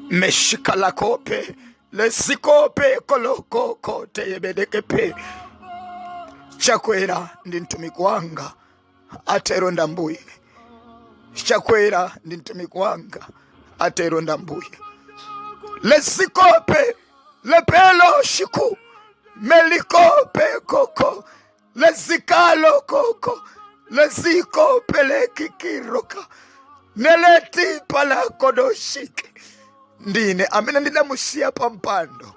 meshika la kope lesikope koloko kote yebedekepe chakwera ndi mtumiki wanga atero ndambuye. Chakwera ndi mtumiki wanga atero ndambuye. Lesikope lepelo shiku melikope koko lezikalo koko lezikope lekikiroka neleti pala kodoshike ndine amene ndinamusiya pampando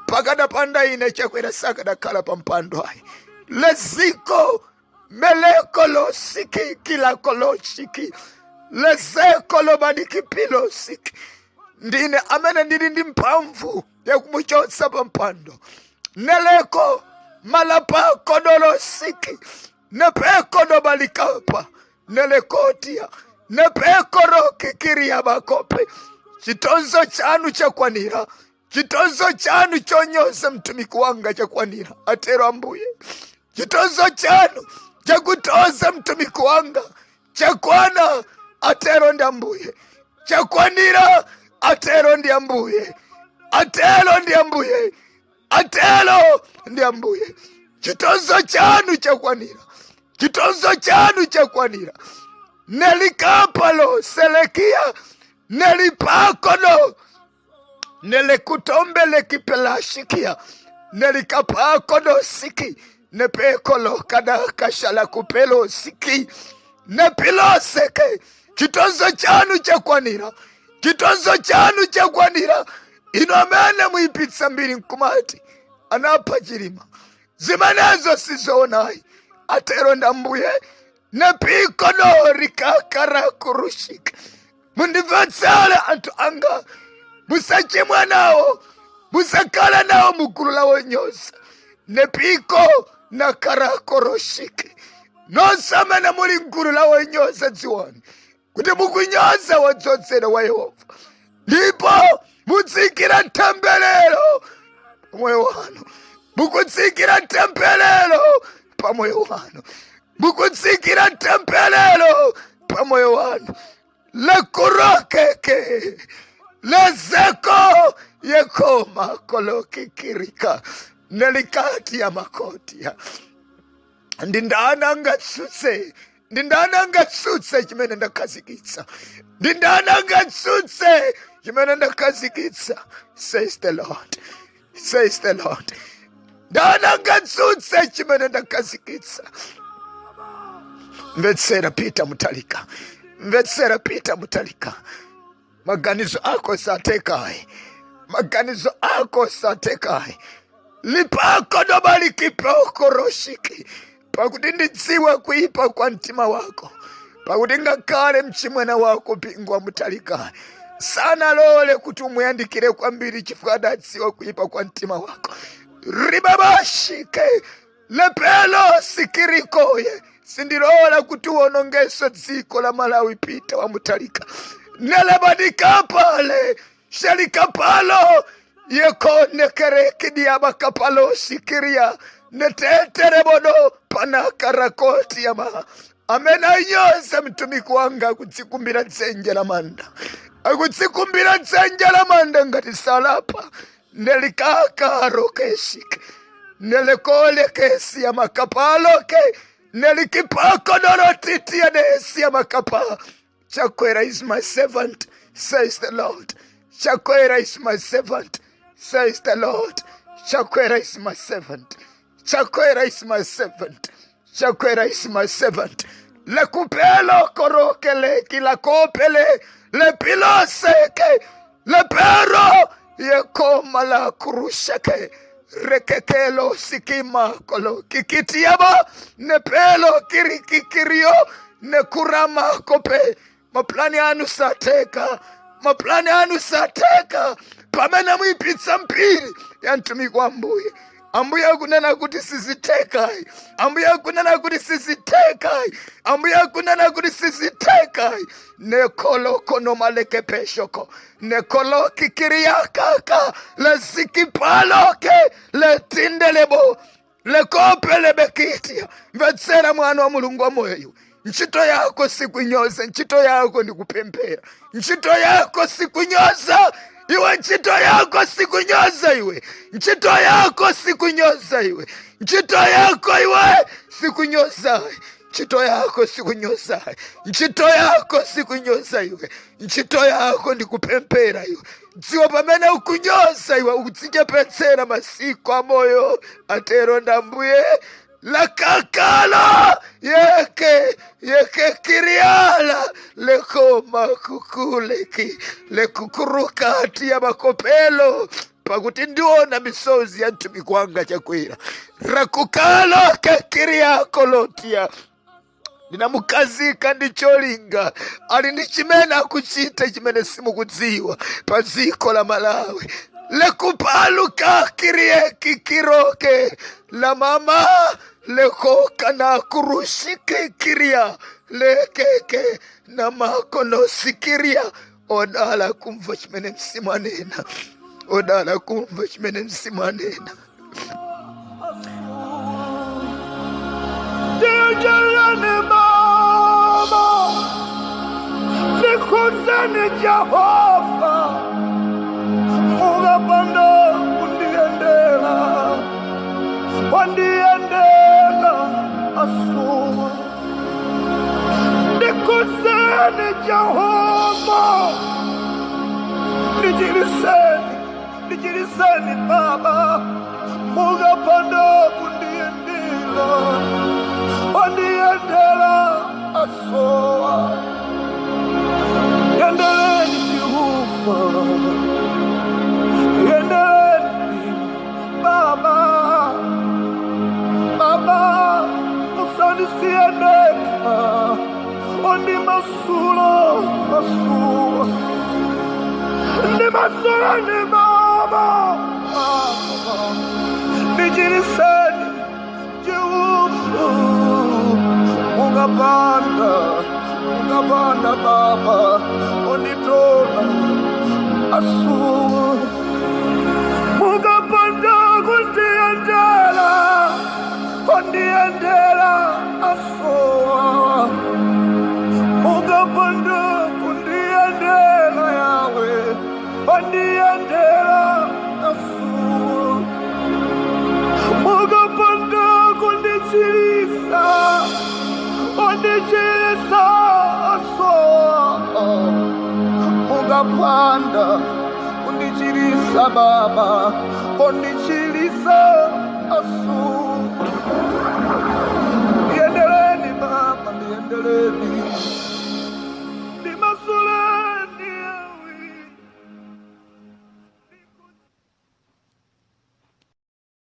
pakada panda ine chakwera sakada kala pampando ayi leziko melekolo siki kila koloshiki lezekolo badiki pilo siki ndine amene ndili ndi mphamvu ya kumuchotsa pampando neleko malapa kodolo siki nepeko dobalikapa nelekotia nepeko rokikiria bakope. Chitonzo chanu chakwanira, chitonzo chanu chonyoza mtumiki wanga chakwanira atero ambuye. Chitonzo chanu chakutoza mtumiki wanga chakwana atero ndambuye. Chakwanira atero ndiambuye. Atero ndiambuye. Atero ndiambuye. Chitonzo chanu chakwanira, chitonzo chanu chakwanira. Nelikapalo selekia nelipakono nelekutombele kipelashikia nelikapakono siki nepekolo kada kashala kupelo siki nepilo seke. Chitonzo chanu chakwanira, chitonzo chanu chakwanira. Ino amene muipitsa mbiri nkumati anapa chilima zimanezo sizonai atero ndambuye nepikono rikakara kurushika. Mundivetsale antu anga musachimwa nawo musakala nawo mugulu lawo nyosa nepiko nakara koroshike nosamene muli mgulu lawo nyosa dziwani kuti mukunyoza wadzodzera wa Yehova ndipo mutsikira tembelero pamoyo wanu. Mukutsikira tembelero pamoyo wanu. Mukutsikira tembelero pamoyo wanu. Lekurokeke lezeko yekoma kolokikirika nelikati ya makotia ndindana ngatsutse chimene ndakazikitsa. Ndindana ngatsutse chimene ndakazikitsa, says the Lord. Says the Lord. Ndana ngatsutse chimene ndakazikitsa. Mvetsera Peter Mutalika. Mvetsera Peter Mutalika. Maganizo ako satekai. Maganizo ako satekai. Lipako dobali kipoko roshiki. Pakuti ndidziwa kuipa kwa mtima wako. Pakuti ngakale mchimwena wako pingwa Mutalika. Sana lole kuti umuyandikire kwambiri chifukwa adadziwa kuipa kwa mtima wako. Ribabashike lepelo sikirikoye. Sindirola kuti uonongeso dziko la Malawi Peter wa Mutalika. Nelebadika pale shalika palo yeko nekereki diaba kapalo sikiria netetere bodo panakarakoti yama. Amena nyoza mtumiki wanga kutsikumbira dzenje la manda. Akutsikumbira dzenje la manda ngati salapa. Nelikaka rokeshik nelekole kesi ya makapalo ke nelikipako norotiti ya desi ya makapa. Chakwera is my servant, says the Lord. Chakwera is my servant, says the Lord. Chakwera is my servant. Chakwera is my servant. Chakwera is my servant. Le kupelo korokele kila kopele le piloseke le pero yekoma la kurusheke rekekelo sikima kolo kikitiaba ne pelo kirikikirio ne kurama kope. Maplani anu sateka, maplani anu sateka. Pamena muipitsa mpiri ya mtumiki wa ambuye. Ambuye kunena kuti sizitekai. Ambuye kunena kuti sizitekai. Ambuye kunena kuti sizitekai. Nekolo kono maleke peshoko. Nekolo kikiria kaka. Le sikipaloke. Le tindelebo. Le kope le bekitia. Mvetsera mwana wa mulungu wa moyo. Nchito yako sikunyoze. Nchito yako ni kupempera. ntchito yako sikunyoza iwe, ntchito yako sikunyoza iwe, ntchito yako sikunyoza iwe, ntchito yako iwe sikunyoza, ntchito yako sikunyoza, ntchito yako sikunyoza iwe, ntchito yako ndikupemphera iwe. Dziwa pamene ukunyoza iwe ukudzichepetsera masiku amoyo, atero Ndambuye. Lakakala yeke kiriala lekoma kukuleki lekukurukati ya makopelo pakuti ndiona misozi ya mtumiki wanga chakwera rakukalo kekiriako lotia ndinamukazika ndi cholinga ali ndi chimene akuchita chimene simukudziwa pa dziko la Malawi. Lekupaluka kirieki kiroke la mama lekoka na kurushike kiria lekeke na makono sikiria. Odala kumva chimene msimu anena, odala kumva chimene msimu anena. Jejalane mama nikuzane Jehova ungapanda kundiendela wandiendela asuwa nikuzane Jehova nijiliseni baba ungapanda kundiendela wandiendela asuwa yendeleni Jehova Baba, Baba, musani sieneka, ondi masula, ni masula ni Baba, ni jiriseni, Jehova, ungabanda Baba, ondi tona, asula. Mugapanda kundiendela, kundiendela asoa. Mugapanda kundiendela yawe, kundiendela asoa. Mugapanda kundichilisa, kundichilisa asoa. Mugapanda kundichilisa baba, kundichilisa asu. Yendeleni baba, yendeleni.